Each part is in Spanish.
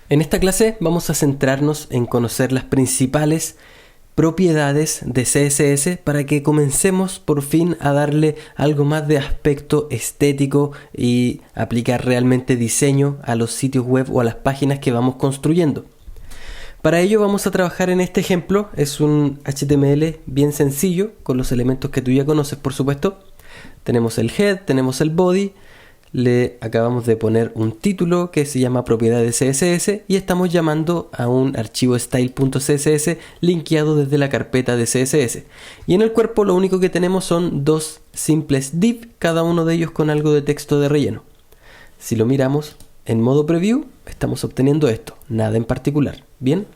En esta clase vamos a centrarnos en conocer las principales propiedades de CSS para que comencemos por fin a darle algo más de aspecto estético y aplicar realmente diseño a los sitios web o a las páginas que vamos construyendo. Para ello vamos a trabajar en este ejemplo. Es un HTML bien sencillo con los elementos que tú ya conoces, por supuesto. Tenemos el head, tenemos el body. Le acabamos de poner un título que se llama propiedades CSS y estamos llamando a un archivo style.css linkeado desde la carpeta de CSS. Y en el cuerpo lo único que tenemos son dos simples div, cada uno de ellos con algo de texto de relleno. Si lo miramos en modo preview, estamos obteniendo esto, nada en particular. Bien,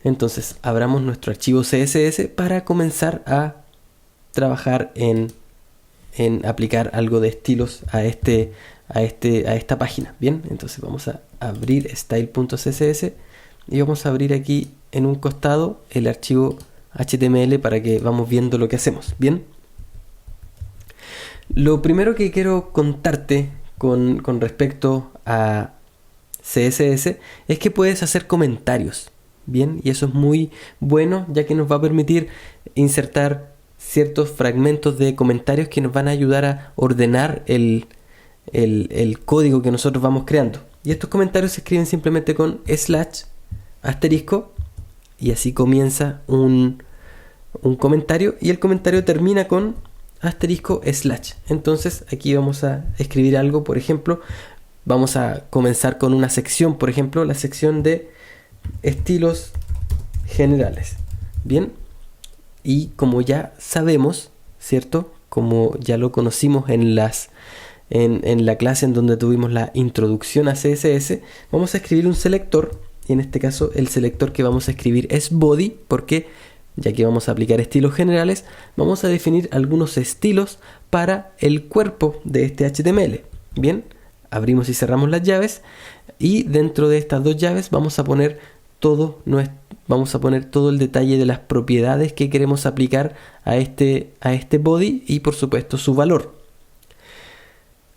entonces abramos nuestro archivo CSS para comenzar a trabajar en aplicar algo de estilos a esta página. Bien, entonces vamos a abrir style.css y vamos a abrir aquí en un costado el archivo HTML para que vamos viendo lo que hacemos. Bien, lo primero que quiero contarte con respecto a CSS es que puedes hacer comentarios. Bien, y eso es muy bueno, ya que nos va a permitir insertar ciertos fragmentos de comentarios que nos van a ayudar a ordenar el código que nosotros vamos creando. Y estos comentarios se escriben simplemente con slash, asterisco, y así comienza un comentario, y el comentario termina con asterisco slash. Entonces aquí vamos a escribir algo, por ejemplo, vamos a comenzar con una sección, por ejemplo, la sección de estilos generales. Bien. Y como ya sabemos, ¿cierto? Como ya lo conocimos en la clase en donde tuvimos la introducción a CSS, vamos a escribir un selector. Y en este caso el selector que vamos a escribir es body, porque ya que vamos a aplicar estilos generales, vamos a definir algunos estilos para el cuerpo de este HTML. Bien, abrimos y cerramos las llaves. Y dentro de estas dos llaves vamos a poner todo el detalle de las propiedades que queremos aplicar a este body y por supuesto su valor.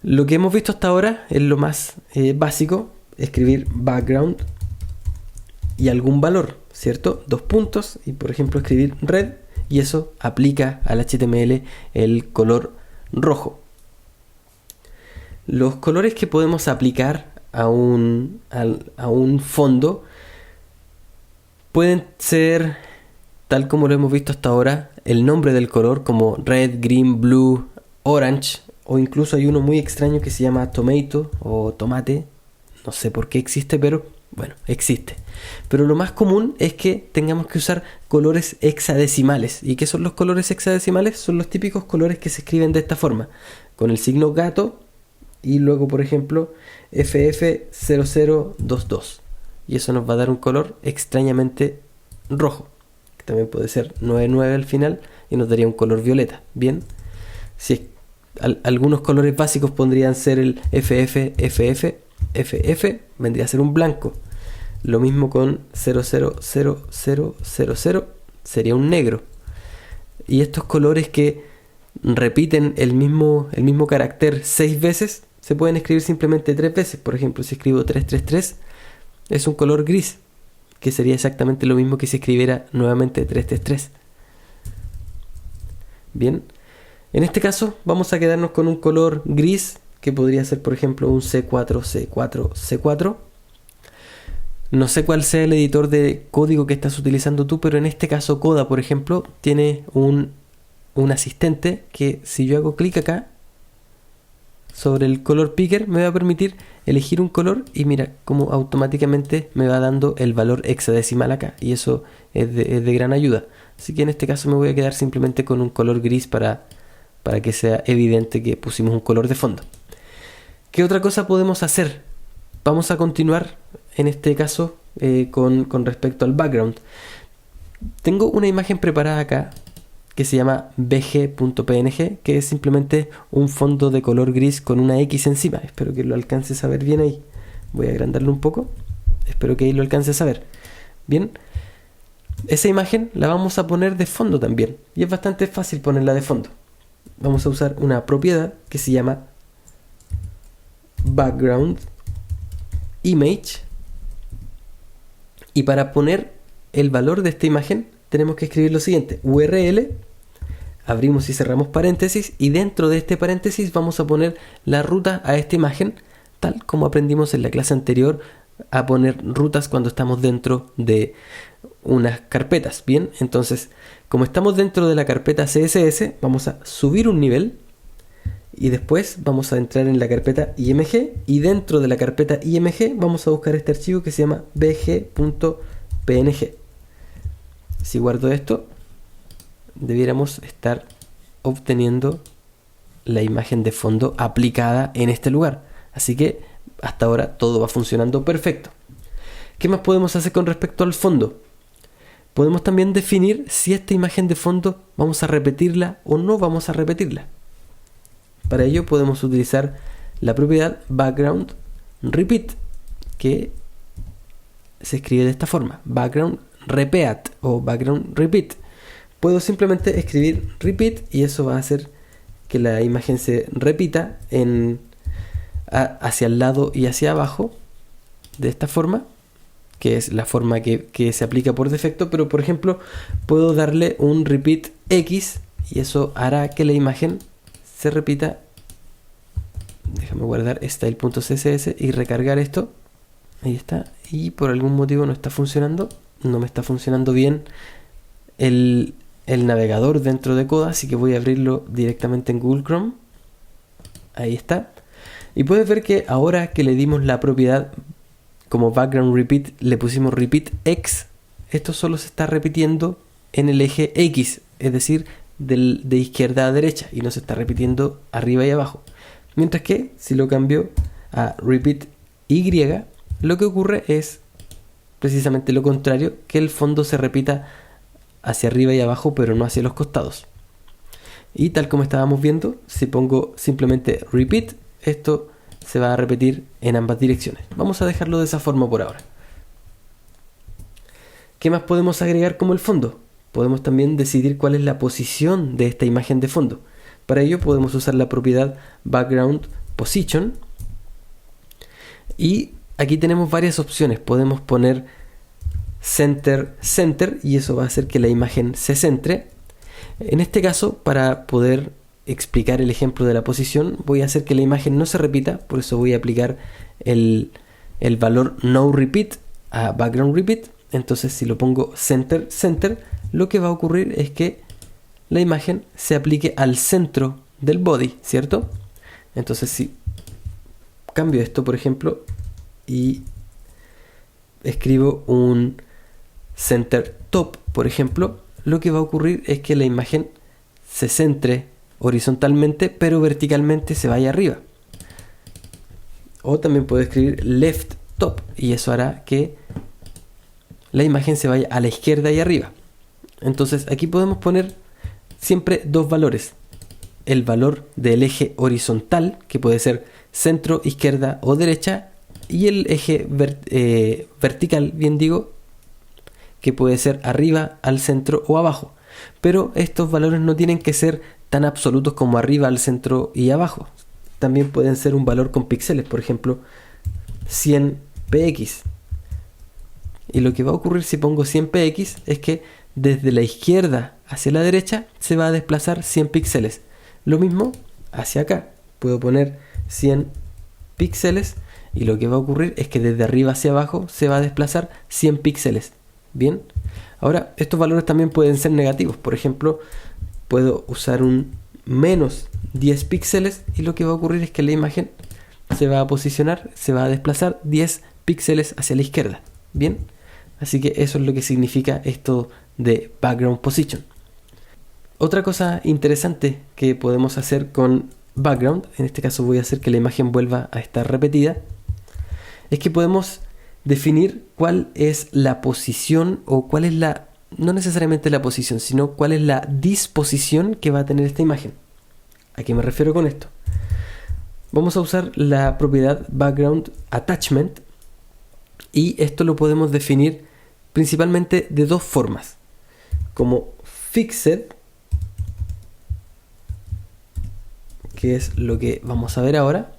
Lo que hemos visto hasta ahora es lo más básico, escribir background y algún valor, ¿cierto? 2 puntos y por ejemplo escribir red, y eso aplica al HTML el color rojo. Los colores que podemos aplicar a un fondo pueden ser, tal como lo hemos visto hasta ahora, el nombre del color como red, green, blue, orange, o incluso hay uno muy extraño que se llama tomato o tomate. No sé por qué existe, pero bueno, existe. Pero lo más común es que tengamos que usar colores hexadecimales. ¿Y qué son los colores hexadecimales? Son los típicos colores que se escriben de esta forma, con el signo gato y luego, por ejemplo, FF0022. Y eso nos va a dar un color extrañamente rojo, que también puede ser 99 al final, y nos daría un color violeta. Bien, si algunos colores básicos podrían ser el FF, FF, FF, vendría a ser un blanco. Lo mismo con 000000, sería un negro. Y estos colores que repiten el mismo carácter 6 veces, se pueden escribir simplemente 3 veces. Por ejemplo, si escribo 333, es un color gris, que sería exactamente lo mismo que si escribiera nuevamente 333. Bien, en este caso vamos a quedarnos con un color gris, que podría ser por ejemplo un C4. No sé cuál sea el editor de código que estás utilizando tú, pero en este caso Coda, por ejemplo, tiene un asistente que si yo hago clic acá sobre el color picker me va a permitir elegir un color, y mira cómo automáticamente me va dando el valor hexadecimal acá, y eso es de gran ayuda. Así que en este caso me voy a quedar simplemente con un color gris para que sea evidente que pusimos un color de fondo. ¿Qué otra cosa podemos hacer? Vamos a continuar en este caso con respecto al background. Tengo una imagen preparada acá que se llama bg.png, que es simplemente un fondo de color gris con una X encima. Espero que lo alcances a ver bien ahí. Voy a agrandarlo un poco. Espero que ahí lo alcances a ver. Bien. Esa imagen la vamos a poner de fondo también. Y es bastante fácil ponerla de fondo. Vamos a usar una propiedad que se llama background image Y para poner el valor de esta imagen tenemos que escribir lo siguiente: URL, abrimos y cerramos paréntesis, y dentro de este paréntesis vamos a poner la ruta a esta imagen, tal como aprendimos en la clase anterior a poner rutas cuando estamos dentro de unas carpetas. Bien, entonces como estamos dentro de la carpeta CSS, vamos a subir un nivel y después vamos a entrar en la carpeta IMG, y dentro de la carpeta IMG vamos a buscar este archivo que se llama bg.png. Si guardo esto, debiéramos estar obteniendo la imagen de fondo aplicada en este lugar. Así que hasta ahora todo va funcionando perfecto. ¿Qué más podemos hacer con respecto al fondo? Podemos también definir si esta imagen de fondo vamos a repetirla o no vamos a repetirla. Para ello podemos utilizar la propiedad background repeat, que se escribe de esta forma: background repeat o background repeat. Puedo simplemente escribir repeat y eso va a hacer que la imagen se repita hacia el lado y hacia abajo de esta forma, que es la forma que se aplica por defecto. Pero por ejemplo puedo darle un repeat X y eso hará que la imagen se repita. Déjame guardar style.css y recargar esto. Ahí está. Y por algún motivo no está funcionando. No me está funcionando bien el navegador dentro de Coda, así que voy a abrirlo directamente en Google Chrome. Ahí está. Y puedes ver que ahora que le dimos la propiedad como background repeat, le pusimos repeat X, esto solo se está repitiendo en el eje X, es decir, de izquierda a derecha, y no se está repitiendo arriba y abajo. Mientras que si lo cambio a repeat Y, lo que ocurre es precisamente lo contrario, que el fondo se repita hacia arriba y abajo, pero no hacia los costados. Y tal como estábamos viendo, si pongo simplemente repeat, esto se va a repetir en ambas direcciones. Vamos a dejarlo de esa forma por ahora. ¿Qué más podemos agregar como el fondo? Podemos también decidir cuál es la posición de esta imagen de fondo. Para ello podemos usar la propiedad background position, y aquí tenemos varias opciones. Podemos poner center y eso va a hacer que la imagen se centre. En este caso, para poder explicar el ejemplo de la posición, voy a hacer que la imagen no se repita, por eso voy a aplicar el valor no repeat a background repeat. Entonces si lo pongo center, lo que va a ocurrir es que la imagen se aplique al centro del body, ¿cierto? Entonces si cambio esto, por ejemplo, y escribo un center top, por ejemplo, lo que va a ocurrir es que la imagen se centre horizontalmente, pero verticalmente se vaya arriba. O también puedo escribir left top y eso hará que la imagen se vaya a la izquierda y arriba. Entonces aquí podemos poner siempre dos valores: el valor del eje horizontal, que puede ser centro, izquierda o derecha, y el eje vertical, bien digo, que puede ser arriba, al centro o abajo. Pero estos valores no tienen que ser tan absolutos como arriba, al centro y abajo. También pueden ser un valor con píxeles, por ejemplo 100 px. Y lo que va a ocurrir si pongo 100 px es que desde la izquierda hacia la derecha se va a desplazar 100 píxeles. Lo mismo hacia acá. Puedo poner 100 píxeles y lo que va a ocurrir es que desde arriba hacia abajo se va a desplazar 100 píxeles. Bien. Ahora, estos valores también pueden ser negativos. Por ejemplo, puedo usar un menos 10 píxeles y lo que va a ocurrir es que la imagen se va a posicionar, se va a desplazar 10 píxeles hacia la izquierda. Bien. Así que eso es lo que significa esto de background position. Otra cosa interesante que podemos hacer con background, en este caso voy a hacer que la imagen vuelva a estar repetida, es que podemos definir cuál es la posición, o cuál es la, no necesariamente la posición, sino cuál es la disposición que va a tener esta imagen. ¿A qué me refiero con esto? Vamos a usar la propiedad background attachment, y esto lo podemos definir principalmente de dos formas: como fixed, que es lo que vamos a ver ahora.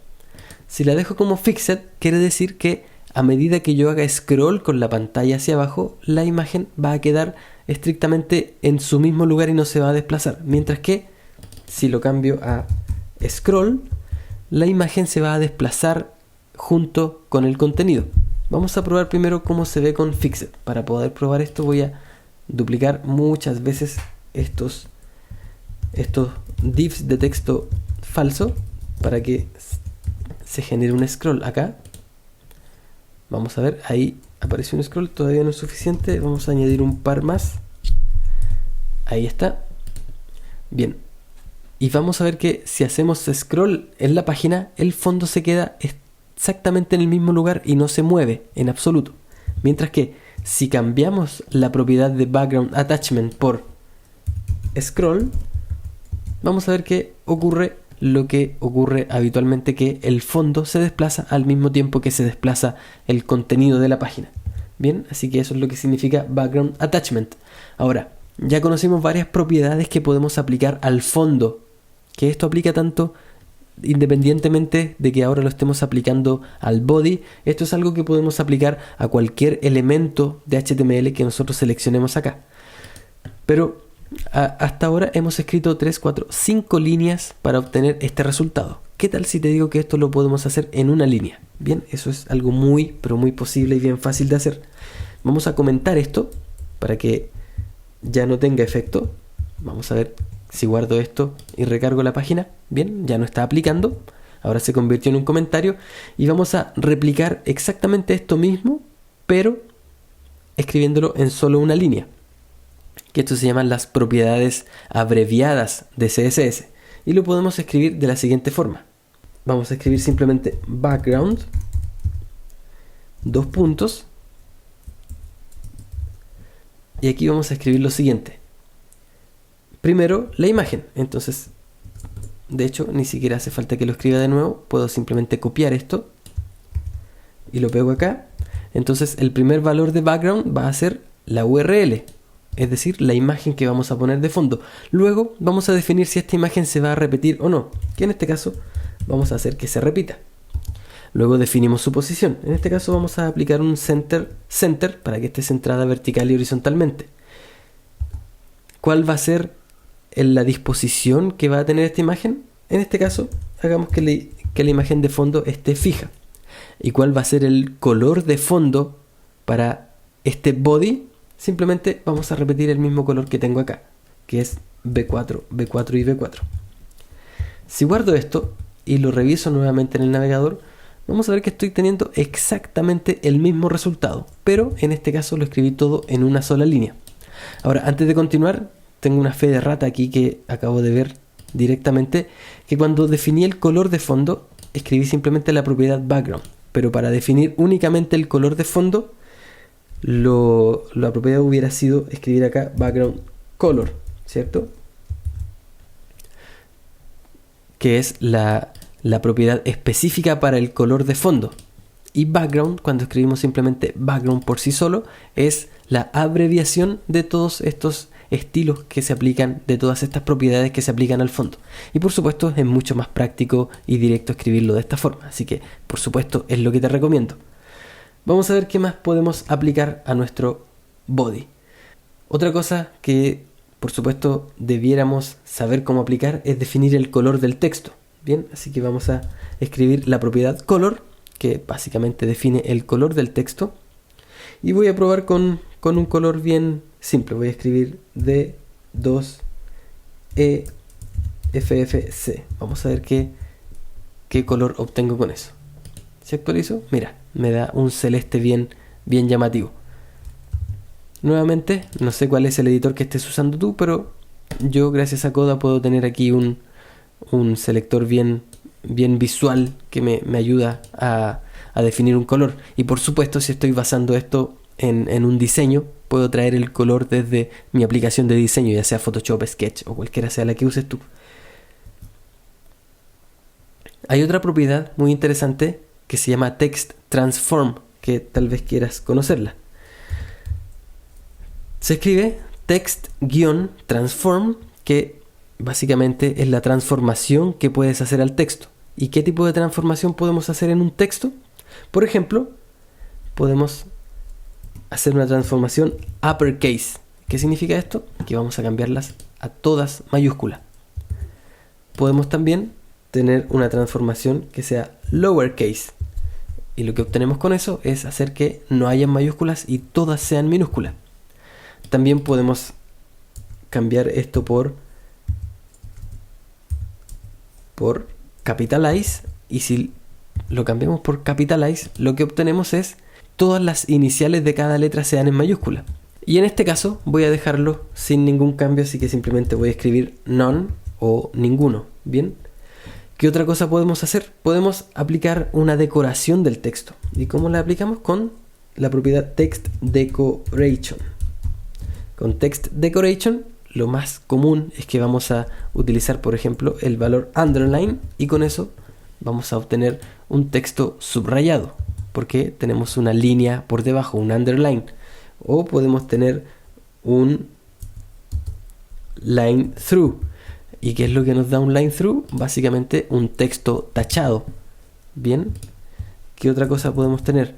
Si la dejo como fixed, quiere decir que a medida que yo haga scroll con la pantalla hacia abajo, la imagen va a quedar estrictamente en su mismo lugar y no se va a desplazar. Mientras que si lo cambio a scroll, la imagen se va a desplazar junto con el contenido. Vamos a probar primero cómo se ve con Fixed. Para poder probar esto voy a duplicar muchas veces estos divs de texto falso para que se genere un scroll acá. Vamos a ver, ahí apareció un scroll, todavía no es suficiente, vamos a añadir un par más. Ahí está. Bien, y vamos a ver que si hacemos scroll en la página, el fondo se queda exactamente en el mismo lugar y no se mueve en absoluto. Mientras que si cambiamos la propiedad de background attachment por scroll, vamos a ver que ocurre lo que ocurre habitualmente, que el fondo se desplaza al mismo tiempo que se desplaza el contenido de la página. Bien, así que eso es lo que significa background attachment. Ahora, ya conocimos varias propiedades que podemos aplicar al fondo, que esto aplica tanto independientemente de que ahora lo estemos aplicando al body. Esto es algo que podemos aplicar a cualquier elemento de HTML que nosotros seleccionemos acá. Pero hasta ahora hemos escrito 3, 4, 5 líneas para obtener este resultado. ¿Qué tal si te digo que esto lo podemos hacer en una línea? Bien, eso es algo muy, pero muy posible y bien fácil de hacer. Vamos a comentar esto para que ya no tenga efecto. Vamos a ver si guardo esto y recargo la página. Bien, ya no está aplicando. Ahora se convirtió en un comentario. Y vamos a replicar exactamente esto mismo, pero escribiéndolo en solo una línea. Que esto se llaman las propiedades abreviadas de CSS. Y lo podemos escribir de la siguiente forma. Vamos a escribir simplemente background, dos puntos. Y aquí vamos a escribir lo siguiente. Primero, la imagen. Entonces, de hecho, ni siquiera hace falta que lo escriba de nuevo. Puedo simplemente copiar esto y lo pego acá. Entonces, el primer valor de background va a ser la URL, es decir, la imagen que vamos a poner de fondo. Luego, vamos a definir si esta imagen se va a repetir o no, que en este caso vamos a hacer que se repita. Luego definimos su posición. En este caso vamos a aplicar un center para que esté centrada vertical y horizontalmente. ¿Cuál va a ser la disposición que va a tener esta imagen? En este caso, hagamos que la imagen de fondo esté fija. ¿Y cuál va a ser el color de fondo para este body? Simplemente vamos a repetir el mismo color que tengo acá, que es B4, B4 y B4. Si guardo esto y lo reviso nuevamente en el navegador, vamos a ver que estoy teniendo exactamente el mismo resultado, pero en este caso lo escribí todo en una sola línea. Ahora, antes de continuar, tengo una fe de rata aquí que acabo de ver directamente, que cuando definí el color de fondo, escribí simplemente la propiedad background, pero para definir únicamente el color de fondo, la propiedad hubiera sido escribir acá background color, ¿cierto? Que es la propiedad específica para el color de fondo. Y background, cuando escribimos simplemente background por sí solo, es la abreviación de todos estos estilos que se aplican, de todas estas propiedades que se aplican al fondo. Y por supuesto es mucho más práctico y directo escribirlo de esta forma, así que por supuesto es lo que te recomiendo. Vamos a ver qué más podemos aplicar a nuestro body. Otra cosa que por supuesto debiéramos saber cómo aplicar es definir el color del texto. Bien, así que vamos a escribir la propiedad color, que básicamente define el color del texto. Y voy a probar con un color bien simple. Voy a escribir D2EFFC. Vamos a ver qué color obtengo con eso. ¿Se actualizó? Mira, me da un celeste bien llamativo. Nuevamente, no sé cuál es el editor que estés usando tú, pero yo gracias a Coda puedo tener aquí un selector bien visual que me ayuda a definir un color. Y por supuesto, si estoy basando esto en un diseño, puedo traer el color desde mi aplicación de diseño, ya sea Photoshop, Sketch o cualquiera sea la que uses tú. Hay otra propiedad muy interesante que se llama Text Transform, que tal vez quieras conocerla. Se escribe text-transform, que básicamente es la transformación que puedes hacer al texto. ¿Y qué tipo de transformación podemos hacer en un texto? Por ejemplo, podemos hacer una transformación uppercase. ¿Qué significa esto? Que vamos a cambiarlas a todas mayúsculas. Podemos también tener una transformación que sea lowercase. Y lo que obtenemos con eso es hacer que no haya mayúsculas y todas sean minúsculas. También podemos cambiar esto por capitalize. Y si lo cambiamos por capitalize, lo que obtenemos es todas las iniciales de cada letra sean en mayúscula. Y en este caso voy a dejarlo sin ningún cambio, así que simplemente voy a escribir none o ninguno. Bien. ¿Qué otra cosa podemos hacer? Podemos aplicar una decoración del texto. ¿Y cómo la aplicamos? Con la propiedad text decoration. Con text decoration, lo más común es que vamos a utilizar, por ejemplo, el valor underline, y con eso vamos a obtener un texto subrayado, porque tenemos una línea por debajo, un underline. O podemos tener un line through. ¿Y qué es lo que nos da un line through? Básicamente un texto tachado. Bien. ¿Qué otra cosa podemos tener?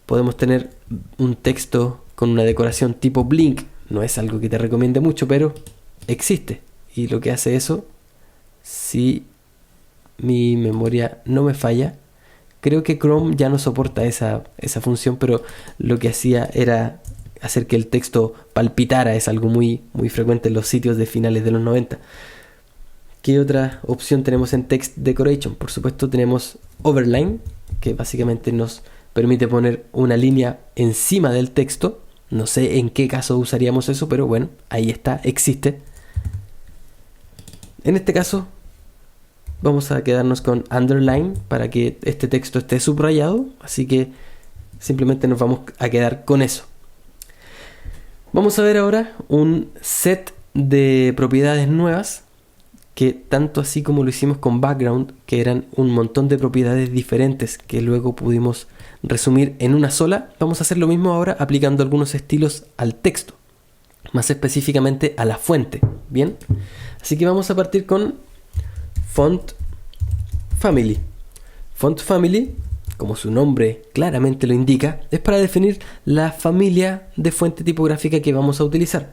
Podemos tener un texto con una decoración tipo blink. No es algo que te recomiende mucho, pero existe. Y lo que hace eso, si mi memoria no me falla, creo que Chrome ya no soporta esa función, pero lo que hacía era hacer que el texto palpitara. Es algo muy, muy frecuente en los sitios de finales de los 90. ¿Qué otra opción tenemos en Text Decoration? Por supuesto tenemos Overline, que básicamente nos permite poner una línea encima del texto. No sé en qué caso usaríamos eso, pero bueno, ahí está, existe. En este caso vamos a quedarnos con Underline para que este texto esté subrayado, así que simplemente nos vamos a quedar con eso. Vamos a ver ahora un set de propiedades nuevas, que tanto así como lo hicimos con background, que eran un montón de propiedades diferentes que luego pudimos resumir en una sola, vamos a hacer lo mismo ahora aplicando algunos estilos al texto, más específicamente a la fuente. Bien, así que vamos a partir con Font Family. Font Family, como su nombre claramente lo indica, es para definir la familia de fuente tipográfica que vamos a utilizar.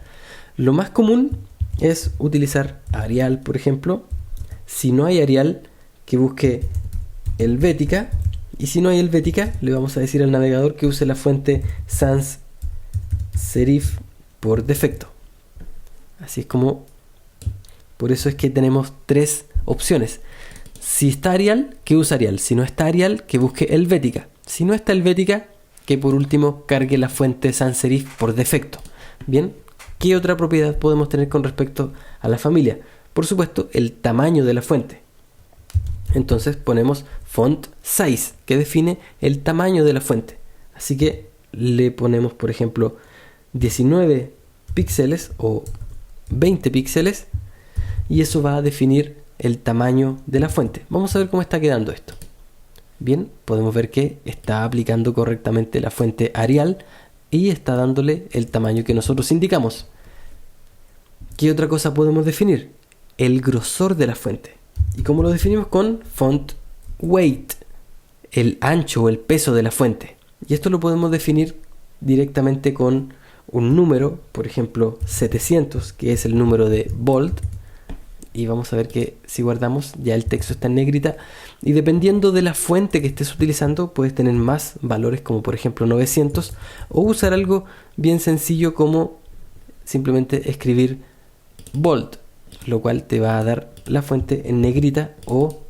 Lo más común es utilizar Arial, por ejemplo. Si no hay Arial, que busque Helvética. Y si no hay Helvética, le vamos a decir al navegador que use la fuente sans serif por defecto. Así es como... Por eso es que tenemos tres opciones. Si está Arial, que use Arial. Si no está Arial, que busque Helvética. Si no está Helvética, que por último cargue la fuente sans serif por defecto. Bien. ¿Qué otra propiedad podemos tener con respecto a la familia? Por supuesto, el tamaño de la fuente. Entonces ponemos font size, que define el tamaño de la fuente. Así que le ponemos, por ejemplo, 19 píxeles o 20 píxeles, y eso va a definir el tamaño de la fuente. Vamos a ver cómo está quedando esto. Bien, podemos ver que está aplicando correctamente la fuente Arial y está dándole el tamaño que nosotros indicamos. ¿Qué otra cosa podemos definir? El grosor de la fuente. ¿Y cómo lo definimos? Con font weight, el ancho o el peso de la fuente. Y esto lo podemos definir directamente con un número, por ejemplo 700, que es el número de bold. Y vamos a ver que si guardamos, ya el texto está en negrita. Y dependiendo de la fuente que estés utilizando, puedes tener más valores, como por ejemplo 900. O usar algo bien sencillo como simplemente escribir bold, lo cual te va a dar la fuente en negrita, o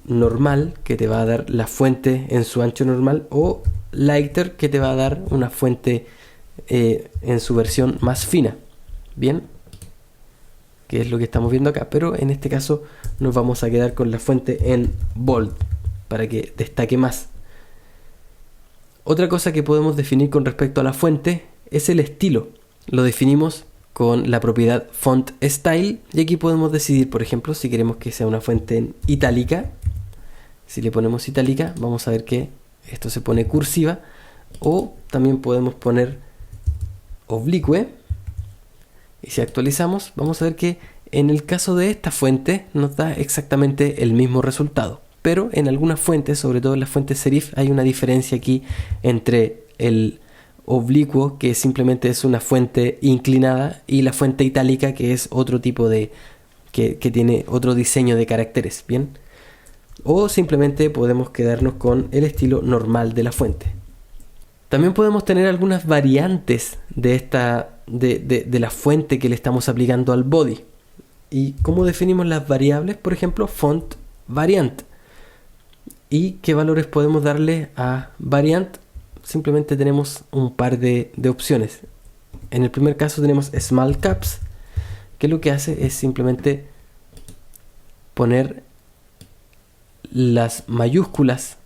normal, que te va a dar la fuente en su ancho normal, o lighter, que te va a dar una fuente en su versión más fina. Bien, que es lo que estamos viendo acá, pero en este caso nos vamos a quedar con la fuente en bold para que destaque más. Otra cosa que podemos definir con respecto a la fuente es el estilo. Lo definimos con la propiedad font style, y aquí podemos decidir, por ejemplo, si queremos que sea una fuente en itálica. Si le ponemos itálica, vamos a ver que esto se pone cursiva, o también podemos poner oblique. Y si actualizamos, vamos a ver que en el caso de esta fuente nos da exactamente el mismo resultado. pero en algunas fuentes, sobre todo en las fuentes serif, hay una diferencia aquí entre el oblicuo, que simplemente es una fuente inclinada, y la fuente itálica, que es otro tipo de... que tiene otro diseño de caracteres, ¿bien? O simplemente podemos quedarnos con el estilo normal de la fuente. También podemos tener algunas variantes de la fuente que le estamos aplicando al body. ¿Y cómo definimos las variables? Por ejemplo, font variant. ¿Y qué valores podemos darle a variant? Simplemente tenemos un par de opciones. En el primer caso tenemos small caps, que lo que hace es simplemente poner las mayúsculas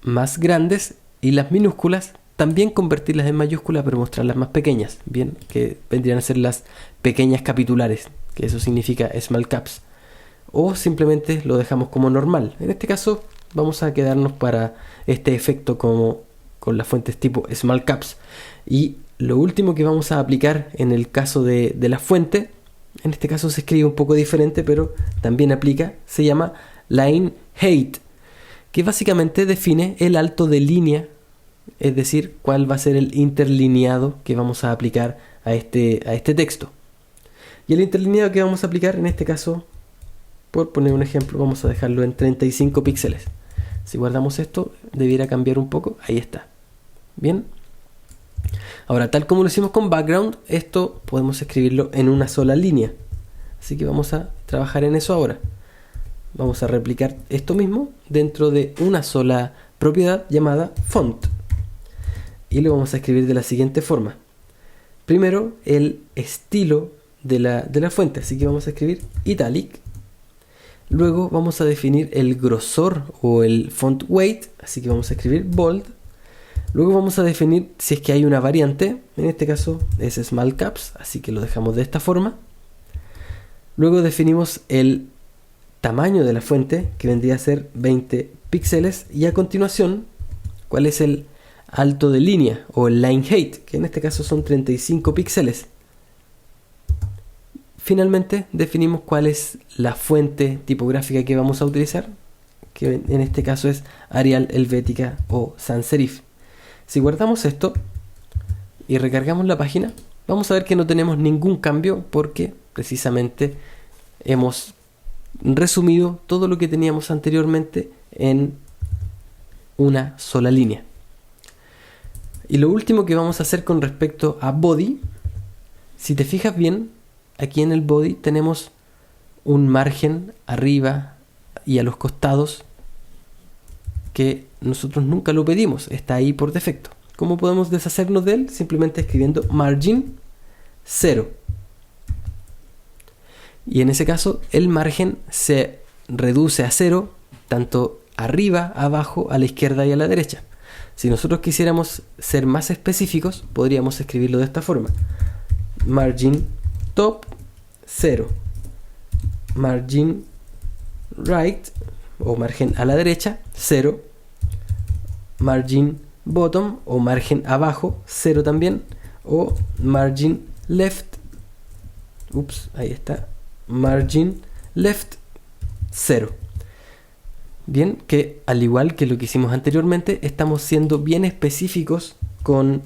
más grandes y las minúsculas también convertirlas en mayúsculas, pero mostrarlas más pequeñas, bien, que vendrían a ser las pequeñas capitulares, que eso significa small caps, o simplemente lo dejamos como normal. En este caso vamos a quedarnos para este efecto como con las fuentes tipo small caps. Y lo último que vamos a aplicar en el caso de la fuente, en este caso se escribe un poco diferente, pero también aplica, se llama line height, que básicamente define el alto de línea, es decir, cuál va a ser el interlineado que vamos a aplicar a este texto. Y el interlineado que vamos a aplicar, en este caso, por poner un ejemplo, vamos a dejarlo en 35 píxeles. Si guardamos esto, debiera cambiar un poco. Ahí está. Bien. Ahora, tal como lo hicimos con background, esto podemos escribirlo en una sola línea. Así que vamos a trabajar en eso ahora. Vamos a replicar esto mismo dentro de una sola propiedad llamada font. Y lo vamos a escribir de la siguiente forma. Primero, el estilo de la fuente. Así que vamos a escribir italic. Luego vamos a definir el grosor o el font weight. Así que vamos a escribir bold. Luego vamos a definir si es que hay una variante. En este caso es small caps. Así que lo dejamos de esta forma. Luego definimos el tamaño de la fuente, que vendría a ser 20 píxeles. Y a continuación, ¿cuál es el alto de línea o el line height? Que en este caso son 35 píxeles. Finalmente definimos cuál es la fuente tipográfica que vamos a utilizar, que en este caso es Arial Helvética o Sans Serif. Si guardamos esto y recargamos la página, vamos a ver que no tenemos ningún cambio porque precisamente hemos resumido todo lo que teníamos anteriormente en una sola línea. Y lo último que vamos a hacer con respecto a body, si te fijas bien, aquí en el body tenemos un margen arriba y a los costados que nosotros nunca lo pedimos, está ahí por defecto. ¿Cómo podemos deshacernos de él? Simplemente escribiendo margin 0. Y en ese caso el margen se reduce a 0 tanto arriba, abajo, a la izquierda y a la derecha. Si nosotros quisiéramos ser más específicos, podríamos escribirlo de esta forma: margin top 0, margin right o margen a la derecha 0, margin bottom o margen abajo 0 también, o margin left, ahí está, margin left 0. Bien, que al igual que lo que hicimos anteriormente, estamos siendo bien específicos con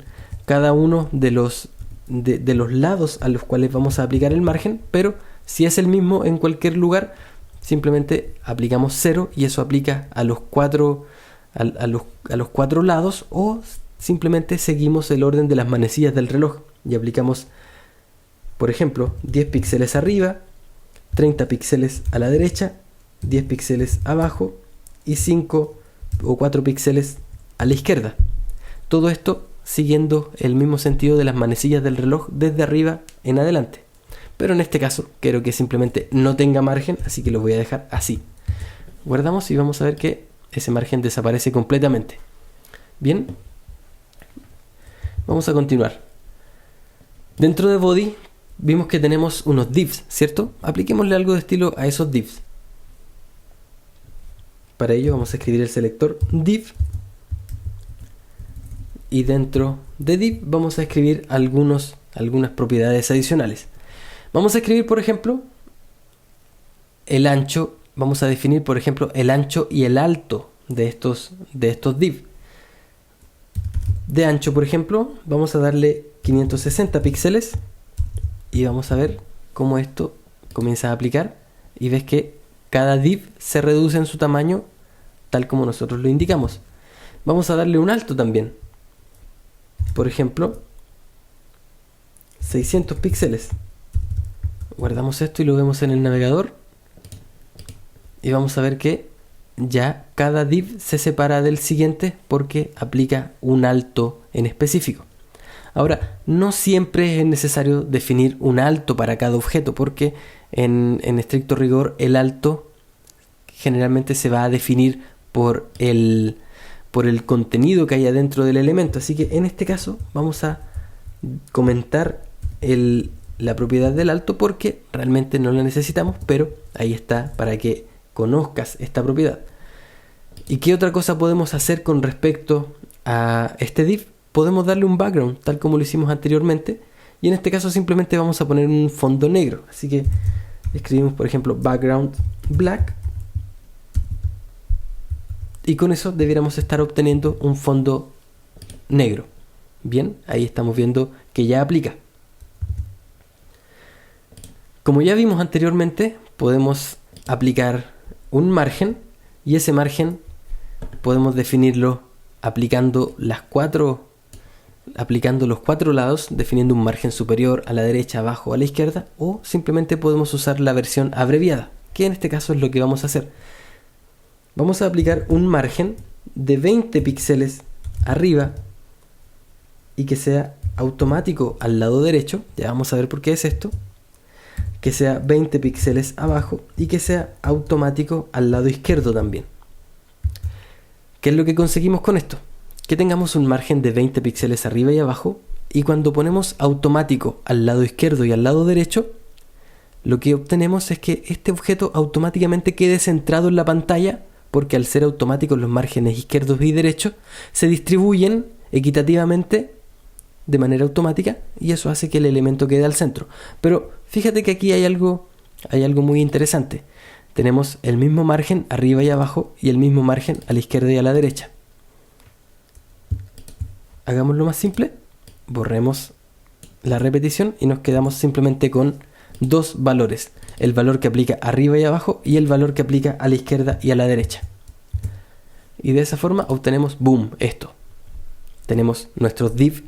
cada uno de los lados a los cuales vamos a aplicar el margen, pero si es el mismo en cualquier lugar, simplemente aplicamos 0 y eso aplica a los cuatro lados, o simplemente seguimos el orden de las manecillas del reloj y aplicamos, por ejemplo, 10 píxeles arriba, 30 píxeles a la derecha, 10 píxeles abajo y 5 o 4 píxeles a la izquierda. Todo esto siguiendo el mismo sentido de las manecillas del reloj desde arriba en adelante. Pero en este caso quiero que simplemente no tenga margen, así que lo voy a dejar así. Guardamos y vamos a ver que ese margen desaparece completamente. Bien, vamos a continuar. Dentro de body vimos que tenemos unos divs, ¿cierto? Apliquémosle algo de estilo a esos divs. Para ello vamos a escribir el selector div. Y dentro de div vamos a escribir algunas propiedades adicionales. Vamos a escribir, por ejemplo, el ancho vamos a definir, por ejemplo, el ancho y el alto de estos div. De ancho, por ejemplo, vamos a darle 560 píxeles y vamos a ver cómo esto comienza a aplicar y ves que cada div se reduce en su tamaño tal como nosotros lo indicamos. Vamos a darle un alto también. Por ejemplo, 600 píxeles. Guardamos esto y lo vemos en el navegador. Y vamos a ver que ya cada div se separa del siguiente porque aplica un alto en específico. Ahora, no siempre es necesario definir un alto para cada objeto porque en estricto rigor el alto generalmente se va a definir por el contenido que hay adentro del elemento. Así que en este caso vamos a comentar la propiedad del alto porque realmente no la necesitamos, pero ahí está para que conozcas esta propiedad. ¿Y qué otra cosa podemos hacer con respecto a este div? Podemos darle un background, tal como lo hicimos anteriormente, y en este caso simplemente vamos a poner un fondo negro. Así que escribimos, por ejemplo, background black, y con eso debiéramos estar obteniendo un fondo negro. Bien, ahí estamos viendo que ya aplica. Como ya vimos anteriormente, podemos aplicar un margen, y ese margen podemos definirlo aplicando los cuatro lados, definiendo un margen superior a la derecha, abajo, a la izquierda, o simplemente podemos usar la versión abreviada, que en este caso es lo que vamos a hacer. Vamos a aplicar un margen de 20 píxeles arriba y que sea automático al lado derecho, ya vamos a ver por qué es esto, que sea 20 píxeles abajo y que sea automático al lado izquierdo también. ¿Qué es lo que conseguimos con esto? Que tengamos un margen de 20 píxeles arriba y abajo, y cuando ponemos automático al lado izquierdo y al lado derecho, lo que obtenemos es que este objeto automáticamente quede centrado en la pantalla, porque al ser automáticos los márgenes izquierdos y derechos se distribuyen equitativamente de manera automática y eso hace que el elemento quede al centro. Pero fíjate que aquí hay algo muy interesante. Tenemos el mismo margen arriba y abajo y el mismo margen a la izquierda y a la derecha. Hagámoslo más simple, borremos la repetición y nos quedamos simplemente con dos valores: el valor que aplica arriba y abajo y el valor que aplica a la izquierda y a la derecha. Y de esa forma obtenemos, boom, esto. Tenemos nuestros div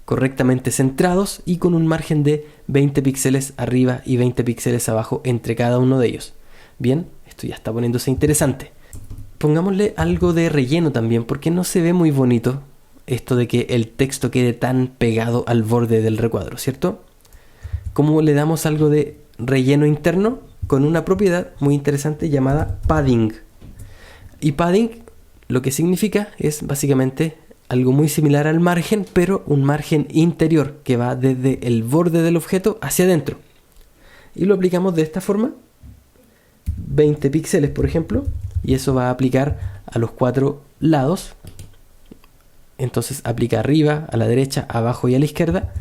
correctamente centrados y con un margen de 20 píxeles arriba y 20 píxeles abajo entre cada uno de ellos. Bien, esto ya está poniéndose interesante. Pongámosle algo de relleno también, porque no se ve muy bonito esto de que el texto quede tan pegado al borde del recuadro, ¿cierto? ¿Cómo le damos algo de relleno interno? Con una propiedad muy interesante llamada padding. Y padding lo que significa es básicamente algo muy similar al margen, pero un margen interior que va desde el borde del objeto hacia adentro. Y lo aplicamos de esta forma, 20 píxeles por ejemplo, y eso va a aplicar a los cuatro lados. Entonces aplica arriba, a la derecha, abajo y a la izquierda.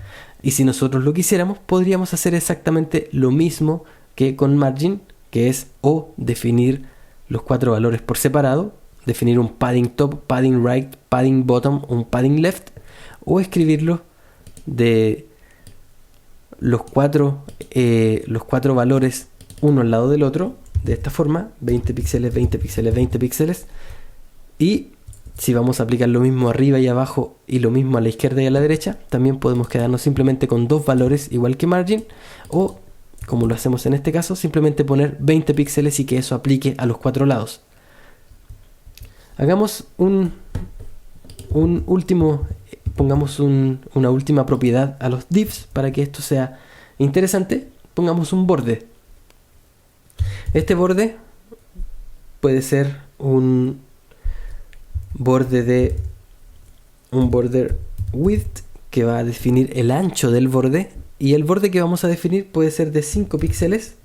Y si nosotros lo quisiéramos, podríamos hacer exactamente lo mismo que con margin, que es o definir los cuatro valores por separado, definir un padding top, padding right, padding bottom, un padding left, o escribirlo de los cuatro valores uno al lado del otro, de esta forma, 20 píxeles, 20 píxeles, 20 píxeles, y si vamos a aplicar lo mismo arriba y abajo y lo mismo a la izquierda y a la derecha, también podemos quedarnos simplemente con dos valores igual que margin, o como lo hacemos en este caso, simplemente poner 20 píxeles y que eso aplique a los cuatro lados. Hagamos pongamos una última propiedad a los divs para que esto sea interesante. Pongamos un borde. Este borde puede ser un border width, que va a definir el ancho del borde, y el borde que vamos a definir puede ser de 5 píxeles.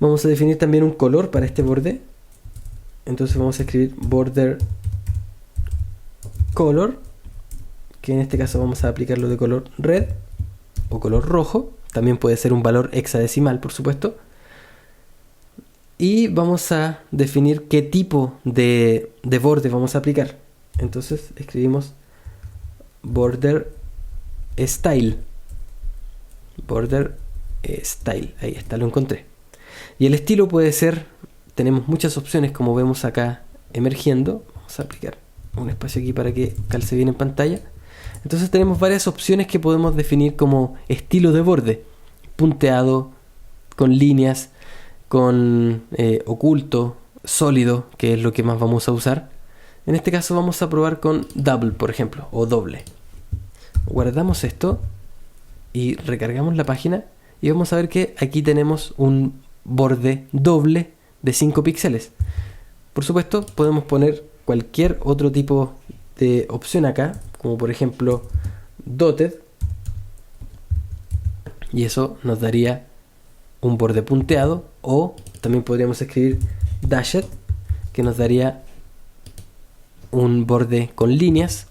Vamos a definir también un color para este borde. Entonces vamos a escribir border color, que en este caso vamos a aplicarlo de color red o color rojo. También puede ser un valor hexadecimal, por supuesto. Y vamos a definir qué tipo de borde vamos a aplicar. Entonces escribimos border style. Border style. Ahí está, lo encontré. Y el estilo puede ser, tenemos muchas opciones como vemos acá emergiendo. Vamos a aplicar un espacio aquí para que calce bien en pantalla. Entonces tenemos varias opciones que podemos definir como estilo de borde. Punteado, con líneas, con oculto, sólido, que es lo que más vamos a usar. En este caso vamos a probar con double, por ejemplo, o doble. Guardamos esto y recargamos la página y vamos a ver que aquí tenemos un borde doble de 5 píxeles. Por supuesto, podemos poner cualquier otro tipo de opción acá, como por ejemplo dotted, y eso nos daría un borde punteado, o también podríamos escribir dashed, que nos daría un borde con líneas,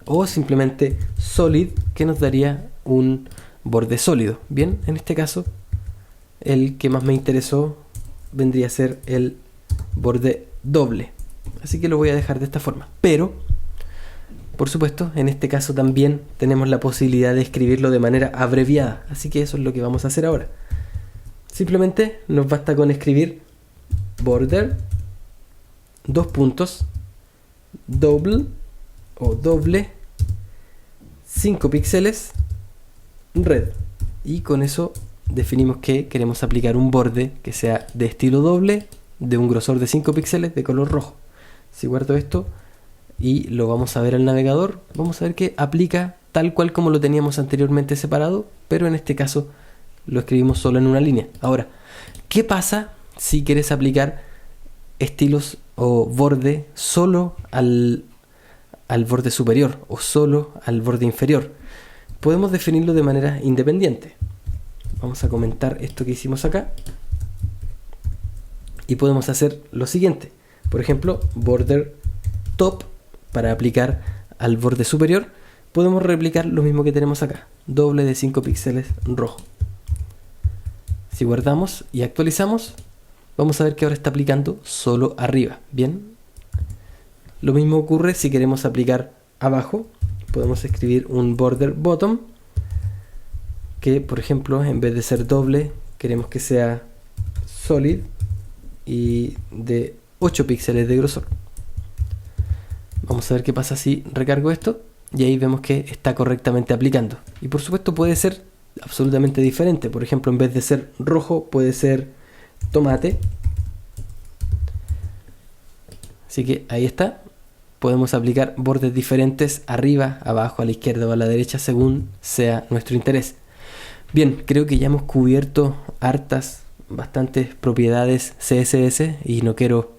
o simplemente solid, que nos daría un borde sólido. Bien, en este caso el que más me interesó vendría a ser el borde doble, así que lo voy a dejar de esta forma. Pero por supuesto, en este caso también tenemos la posibilidad de escribirlo de manera abreviada, así que eso es lo que vamos a hacer ahora. Simplemente nos basta con escribir border, dos puntos, double o doble, 5 píxeles, red. Y con eso definimos que queremos aplicar un borde que sea de estilo doble, de un grosor de 5 píxeles, de color rojo. Si guardo esto y lo vamos a ver al navegador, vamos a ver que aplica tal cual como lo teníamos anteriormente separado, pero en este caso lo escribimos solo en una línea. Ahora, ¿qué pasa si quieres aplicar estilos o borde solo al borde superior o solo al borde inferior? Podemos definirlo de manera independiente. Vamos a comentar esto que hicimos acá y podemos hacer lo siguiente. Por ejemplo, border top, para aplicar al borde superior podemos replicar lo mismo que tenemos acá, doble de 5 píxeles rojo. Si guardamos y actualizamos, vamos a ver que ahora está aplicando solo arriba. Bien, lo mismo ocurre si queremos aplicar abajo. Podemos escribir un border bottom, que por ejemplo en vez de ser doble queremos que sea solid y de 8 píxeles de grosor. Vamos a ver qué pasa si recargo esto y ahí vemos que está correctamente aplicando. Y por supuesto puede ser absolutamente diferente. Por ejemplo, en vez de ser rojo puede ser tomate. Así que ahí está. Podemos aplicar bordes diferentes arriba, abajo, a la izquierda o a la derecha según sea nuestro interés. Bien, creo que ya hemos cubierto bastantes propiedades CSS y no quiero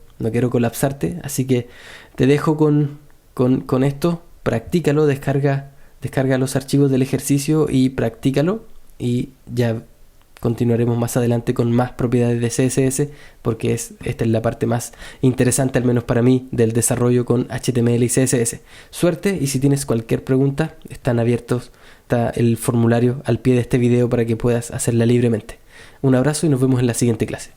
colapsarte, así que te dejo con esto. Practícalo, descarga los archivos del ejercicio y practícalo, y ya continuaremos más adelante con más propiedades de CSS, porque esta es la parte más interesante, al menos para mí, del desarrollo con HTML y CSS. Suerte, y si tienes cualquier pregunta, están abiertos, está el formulario al pie de este video para que puedas hacerla libremente. Un abrazo y nos vemos en la siguiente clase.